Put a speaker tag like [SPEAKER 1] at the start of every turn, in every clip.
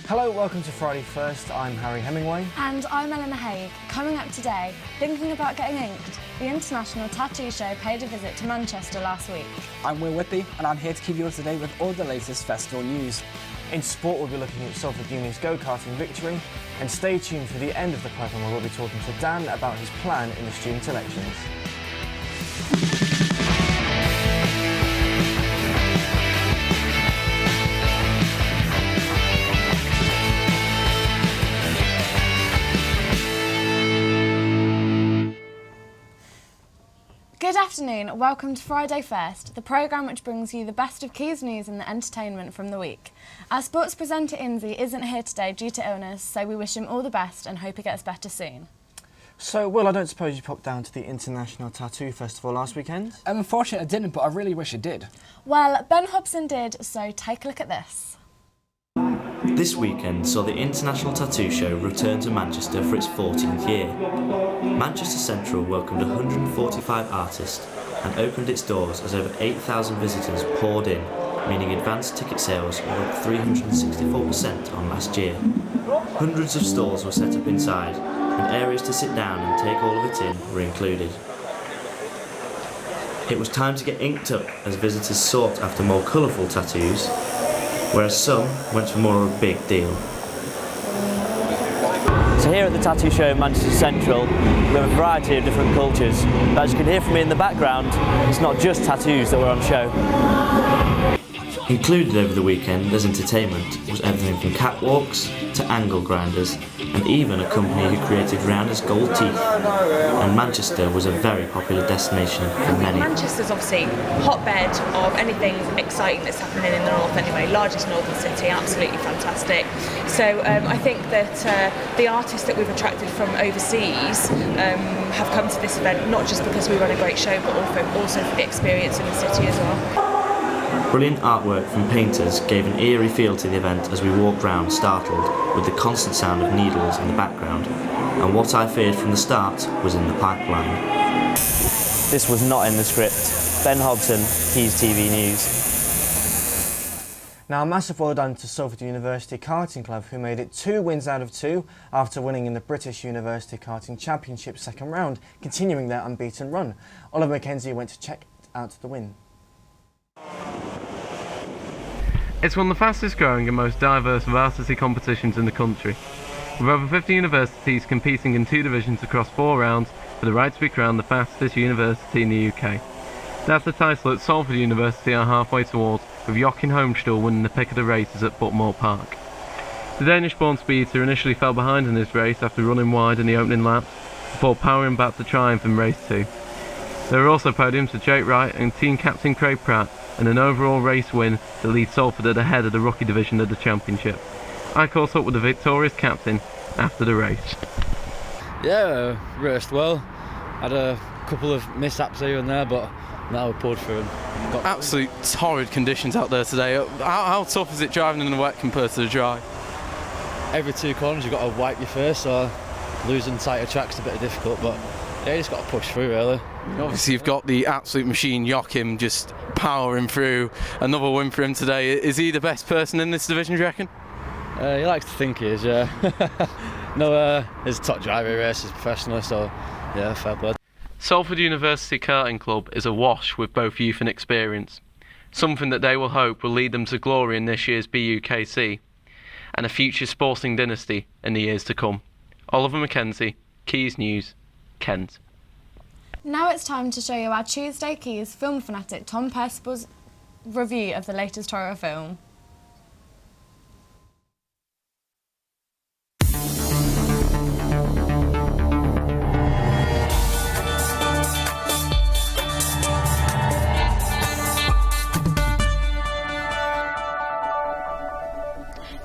[SPEAKER 1] Hello, welcome to Friday First. I'm Harry Hemingway.
[SPEAKER 2] And I'm Eleanor Haig. Coming up today, thinking about getting inked, the International Tattoo Show paid a visit to Manchester last week.
[SPEAKER 3] I'm Will Whitby, and I'm here to keep you up to date with all the latest festival news.
[SPEAKER 1] In sport, we'll be looking at Salford Uni's go-karting victory, and stay tuned for the end of the programme where we'll be talking to Dan about his plan in the student elections.
[SPEAKER 2] Good afternoon, welcome to Friday First, the programme which brings you the best of Quays news and the entertainment from the week. Our sports presenter Inzi isn't here today due to illness, so we wish him all the best and hope he gets better soon.
[SPEAKER 1] So, Will, I don't suppose you popped down to the International Tattoo Festival last weekend?
[SPEAKER 3] Unfortunately I didn't, but I really wish I did.
[SPEAKER 2] Well, Ben Hobson did, so take a look at this.
[SPEAKER 4] This weekend saw the International Tattoo Show return to Manchester for its 14th year. Manchester Central welcomed 145 artists and opened its doors as over 8,000 visitors poured in, meaning advanced ticket sales were up 364% on last year. Hundreds of stalls were set up inside, and areas to sit down and take all of it in were included. It was time to get inked up as visitors sought after more colourful tattoos, whereas some went for more of a big deal.
[SPEAKER 5] So here at the Tattoo Show in Manchester Central, we have a variety of different cultures. But as you can hear from me in the background, it's not just tattoos that were on show.
[SPEAKER 4] Included over the weekend as entertainment was everything from catwalks to angle grinders, and even a company who created rounders gold teeth. And Manchester was a very popular destination for many.
[SPEAKER 6] Manchester's obviously hotbed of anything exciting that's happening in the north anyway. Largest northern city, absolutely fantastic. So I think that the artists that we've attracted from overseas have come to this event not just because we run a great show, but also for the experience in the city as well.
[SPEAKER 4] Brilliant artwork from painters gave an eerie feel to the event as we walked round startled with the constant sound of needles in the background, and what I feared from the start was in the pipeline.
[SPEAKER 5] This was not in the script. Ben Hobson, Quays TV News.
[SPEAKER 1] Now, a massive well done to Salford University Karting Club, who made it 2 wins out of 2 after winning in the British University Karting Championship second round, continuing their unbeaten run. Oliver Mackenzie went to check out the win.
[SPEAKER 7] It's one of the fastest growing and most diverse varsity competitions in the country, with over 50 universities competing in 2 divisions across 4 rounds for the right to be crowned the fastest university in the UK. That's the title that Salford University are halfway towards, with Joachim Homestall winning the pick of the races at Butmore Park. The Danish-born speedster initially fell behind in this race after running wide in the opening lap, before powering back to triumph in race 2. There were also podiums for Jake Wright and team captain Craig Pratt, and an overall race win that leads Salford at the head of the rookie division of the championship. I caught up with the victorious captain after the race.
[SPEAKER 8] Yeah, raced well. Had a couple of mishaps here and there, but now we pulled through and got
[SPEAKER 7] Absolute torrid conditions out there today. How tough is it driving in the wet compared to the dry?
[SPEAKER 8] every 2 corners you've got to wipe your face, so losing tighter track's a bit difficult, but yeah, you just got to push through really.
[SPEAKER 7] Obviously you've got the absolute machine Joachim just powering through. Another win for him today. Is he the best person in this division, do you reckon?
[SPEAKER 8] He likes to think he is, yeah. No, he's a top driver, he races professionally, so yeah, fair play.
[SPEAKER 7] Salford University Karting Club is awash with both youth and experience, something that they will hope will lead them to glory in this year's BUKC and a future sporting dynasty in the years to come. Oliver Mackenzie, Quays News, Kent.
[SPEAKER 2] Now it's time to show you our Tuesday Quays film fanatic Tom Percival's review of the latest horror film.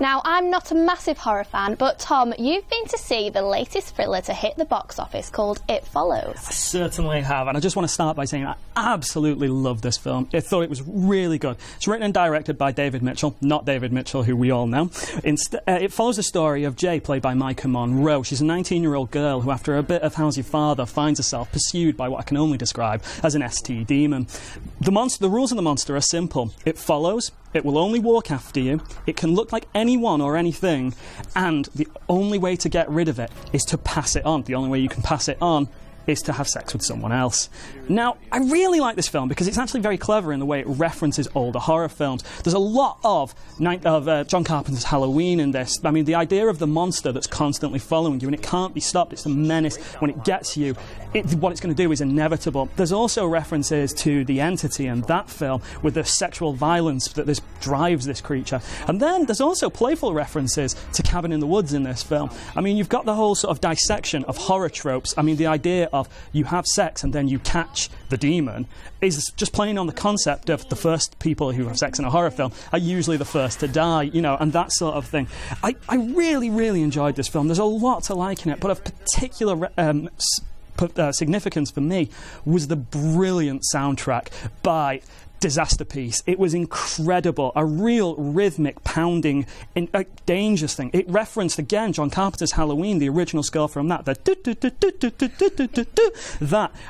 [SPEAKER 9] Now, I'm not a massive horror fan, but Tom, you've been to see the latest thriller to hit the box office called It Follows.
[SPEAKER 10] I certainly have, and I just want to start by saying I absolutely love this film. I thought it was really good. It's written and directed by David Mitchell, not David Mitchell, who we all know. It follows the story of Jay, played by Micah Monroe. She's a 19-year-old girl who, after a bit of How's Your Father, finds herself pursued by what I can only describe as an ST demon. The rules of the monster are simple. It follows, It will only walk after you. It can look like anyone or anything, and the only way to get rid of it is to pass it on. The only way you can pass it on is to have sex with someone else. Now, I really like this film because it's actually very clever in the way it references older horror films. There's a lot of John Carpenter's Halloween in this. I mean, the idea of the monster that's constantly following you and it can't be stopped, it's a menace. When it gets you, what it's going to do is inevitable. There's also references to The Entity in that film with the sexual violence that this drives this creature. And then there's also playful references to Cabin in the Woods in this film. I mean, you've got the whole sort of dissection of horror tropes. I mean, the idea of you have sex and then you catch the demon is just playing on the concept of the first people who have sex in a horror film are usually the first to die, and that sort of thing. I really, really enjoyed this film. There's a lot to like in it, but of particular significance for me was the brilliant soundtrack by Disaster Piece. It was incredible, a real rhythmic pounding dangerous thing. It referenced again John Carpenter's Halloween, the original score from that, that,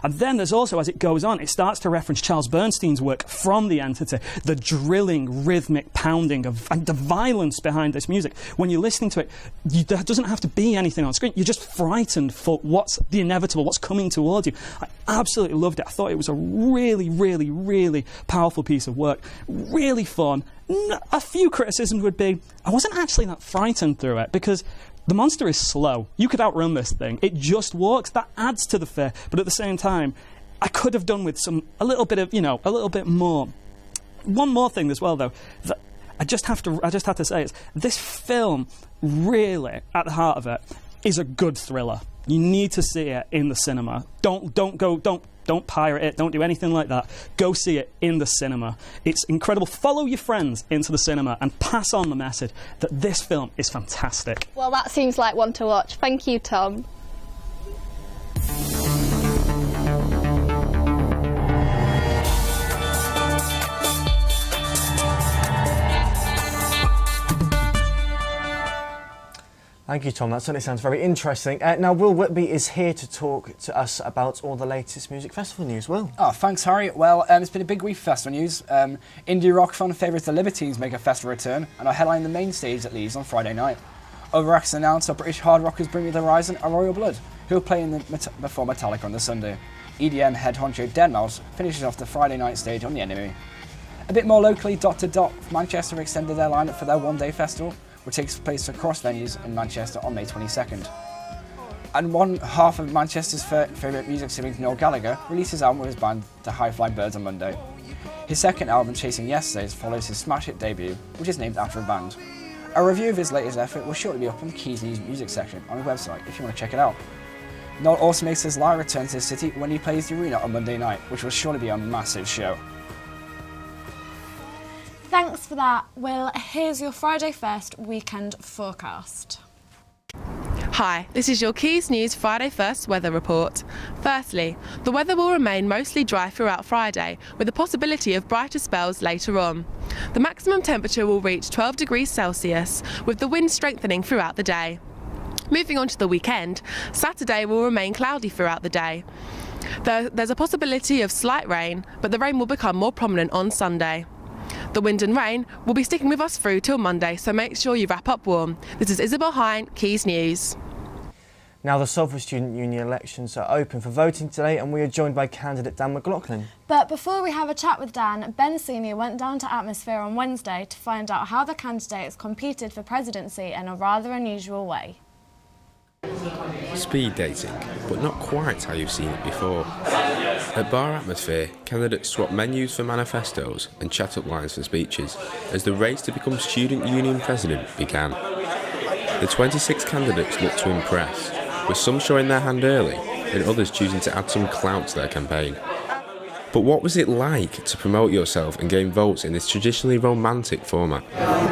[SPEAKER 10] and then there's also, as it goes on, it starts to reference Charles Bernstein's work from The Entity, the drilling rhythmic pounding and the violence behind this music. When you're listening to it, there doesn't have to be anything on screen. You're just frightened for what's the inevitable, what's coming towards you. I absolutely loved it. I thought it was a really, really, really powerful piece of work, really fun. A few criticisms would be I wasn't actually that frightened through it because the monster is slow. You could outrun this thing. It just walks. That adds to the fear, but at the same time I could have done with a little bit more. One more thing as well though that I just have to say is this film really at the heart of it is a good thriller. You need to see it in the cinema. Don't pirate it, don't do anything like that. Go see it in the cinema. It's incredible. Follow your friends into the cinema and pass on the message that this film is fantastic.
[SPEAKER 9] Well, that seems like one to watch. Thank you, Tom.
[SPEAKER 1] Thank you, Tom. That certainly sounds very interesting. Now, Will Whitby is here to talk to us about all the latest music festival news. Will?
[SPEAKER 3] Oh, thanks, Harry. Well, it's been a big week for festival news. Indie rock fan favourites The Libertines make a festival return and are headlining the main stage at Leeds on Friday night. Other acts announced are British hard rockers Bring Me the Horizon and Royal Blood, who will play before Metallica on the Sunday. EDM head honcho Deadmau5 finishes off the Friday night stage on The Enemy. A bit more locally, Dot to Dot Manchester extended their lineup for their one-day festival, which takes place across venues in Manchester on May 22nd. And one half of Manchester's favourite music singer Noel Gallagher released his album with his band The High Flying Birds on Monday. His second album, Chasing Yesterdays, follows his smash hit debut, which is named after a band. A review of his latest effort will shortly be up on the Quays News music section on his website if you want to check it out. Noel also makes his live return to the city when he plays the Arena on Monday night, which will surely be a massive show.
[SPEAKER 2] Thanks for that, Will. Here's your Friday First weekend forecast.
[SPEAKER 11] Hi, this is your Quays News Friday First weather report. Firstly, the weather will remain mostly dry throughout Friday, with the possibility of brighter spells later on. The maximum temperature will reach 12 degrees Celsius, with the wind strengthening throughout the day. Moving on to the weekend, Saturday will remain cloudy throughout the day. There's a possibility of slight rain, but the rain will become more prominent on Sunday. The wind and rain will be sticking with us through till Monday, so make sure you wrap up warm. This is Isabel Hine, Quays News.
[SPEAKER 1] Now, the Salford Student Union elections are open for voting today, and we are joined by candidate Dan McLaughlin.
[SPEAKER 2] But before we have a chat with Dan, Ben Senior went down to Atmosphere on Wednesday to find out how the candidates competed for presidency in a rather unusual way.
[SPEAKER 12] Speed dating, but not quite how you've seen it before. At Bar Atmosphere, candidates swap menus for manifestos and chat-up lines for speeches as the race to become Student Union President began. The 26 candidates looked to impress, with some showing their hand early and others choosing to add some clout to their campaign. But what was it like to promote yourself and gain votes in this traditionally romantic format?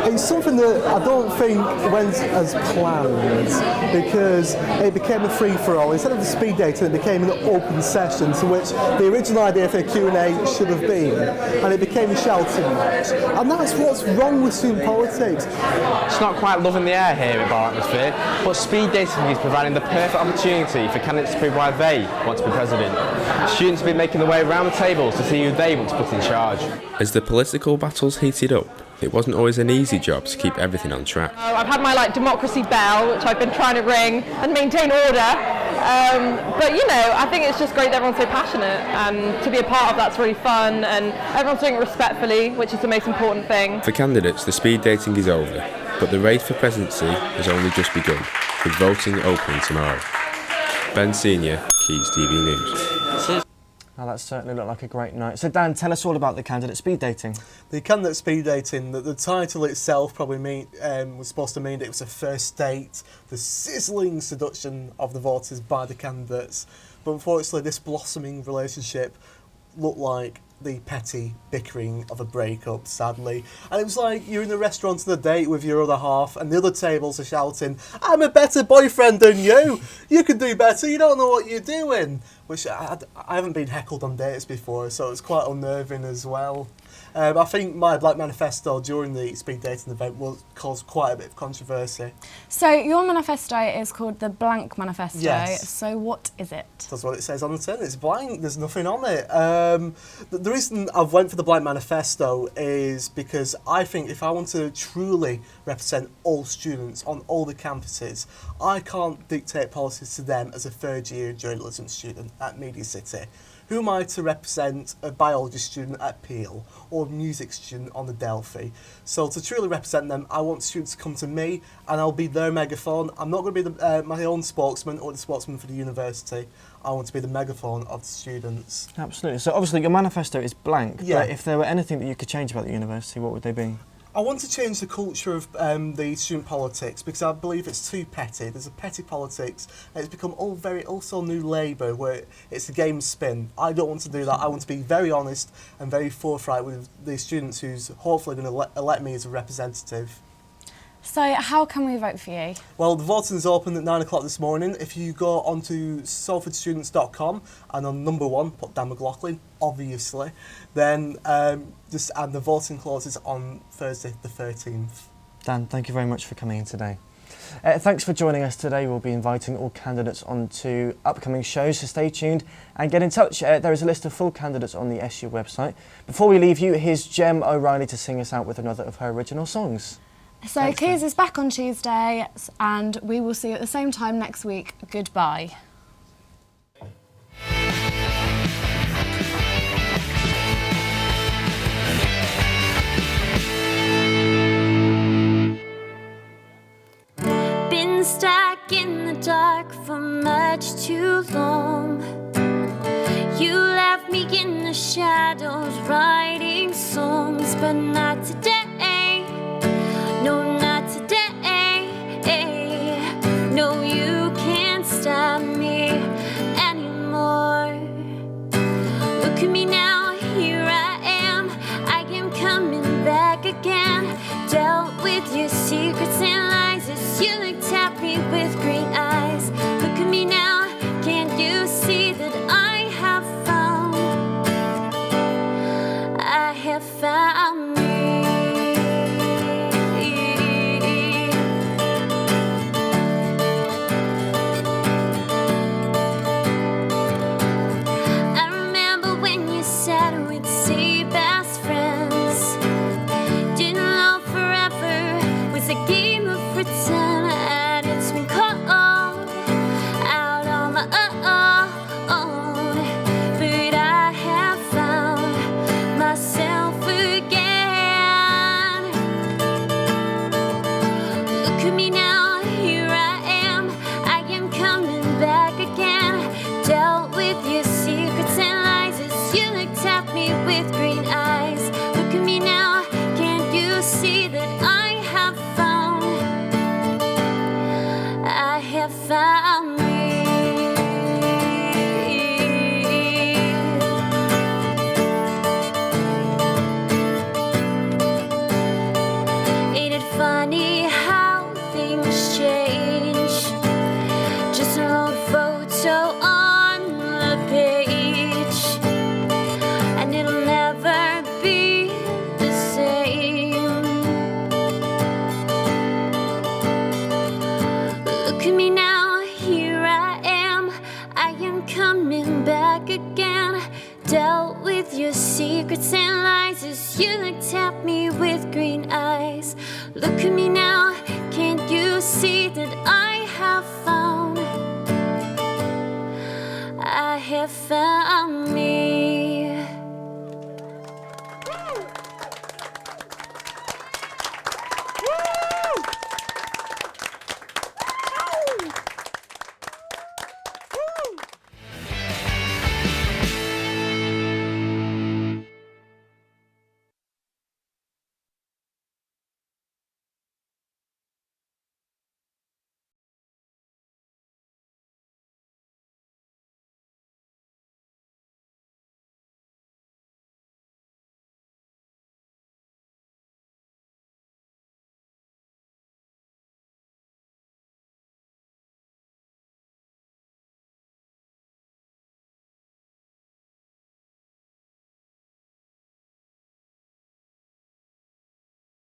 [SPEAKER 13] It's something that I don't think went as planned, because it became a free-for-all. Instead of the speed dating, it became an open session to which the original idea for a Q&A should have been, and it became a shouting match. And that's what's wrong with student politics.
[SPEAKER 14] It's not quite loving the air here at Bar Atmosphere, but speed dating is providing the perfect opportunity for candidates to prove why they want to be president. Students have been making their way around the table to see who they want to put in charge.
[SPEAKER 12] As the political battles heated up, It wasn't always an easy job to keep everything on track.
[SPEAKER 15] I've had my democracy bell, which I've been trying to ring and maintain order. But I think it's just great that everyone's so passionate, and to be a part of that's really fun, and everyone's doing it respectfully, which is the most important thing.
[SPEAKER 12] For candidates, the speed dating is over, but the race for presidency has only just begun, with voting opening tomorrow. Ben Senior, Quays TV News.
[SPEAKER 1] Oh, that certainly looked like a great night. So Dan, tell us all about the candidate speed dating.
[SPEAKER 13] The candidate speed dating, the title itself probably was supposed to mean that it was a first date, the sizzling seduction of the voters by the candidates. But unfortunately, this blossoming relationship looked like the petty bickering of a breakup, sadly. And it was like you're in a restaurant on a date with your other half, and the other tables are shouting, "I'm a better boyfriend than you! You can do better, you don't know what you're doing!" Which I haven't been heckled on dates before, so it's quite unnerving as well. I think my Black Manifesto during the speed dating event will cause quite a bit of controversy.
[SPEAKER 2] So your manifesto is called the Blank Manifesto.
[SPEAKER 13] Yes.
[SPEAKER 2] So what is it?
[SPEAKER 13] That's what it says on the tin. It's blank. There's nothing on it. The reason I've went for the Blank Manifesto is because I think if I want to truly represent all students on all the campuses, I can't dictate policies to them as a third-year journalism student at Media City. Who am I to represent a biology student at Peel or a music student on the Delphi? So to truly represent them, I want students to come to me and I'll be their megaphone. I'm not going to be my own spokesman or the spokesman for the university. I want to be the megaphone of the students.
[SPEAKER 1] Absolutely. So obviously your manifesto is blank,
[SPEAKER 13] Yeah.
[SPEAKER 1] but if there were anything that you could change about the university, what would they be?
[SPEAKER 13] I want to change the culture of the student politics because I believe it's too petty. There's a petty politics and it's become also new Labour where it's a game spin. I don't want to do that. I want to be very honest and very forthright with the students who's hopefully going to elect me as a representative.
[SPEAKER 2] So how can we vote for you?
[SPEAKER 13] Well, the voting is open at 9 o'clock this morning. If you go onto salfordstudents.com and on number 1, put Dan McLaughlin, obviously, then and the voting closes on Thursday the 13th.
[SPEAKER 1] Dan, thank you very much for coming in today. Thanks for joining us today. We'll be inviting all candidates onto upcoming shows, so stay tuned and get in touch. There is a list of full candidates on the SU website. Before we leave you, here's Jem O'Reilly to sing us out with another of her original songs.
[SPEAKER 2] So
[SPEAKER 1] Thanks,
[SPEAKER 2] Quays is back on Tuesday and we will see you at the same time next week. Goodbye.
[SPEAKER 16] Been stuck in the dark for much too long. You left me in the shadows writing songs, but not today. No, not today. No, you can't stop me anymore. Look at me now, here I am. I am coming back again. Dealt with your secrets and lies as you looked at me with green eyes. Look at me now, can't you see that I have found me? Dealt with your secrets and lies as you looked at me with green eyes. they found me.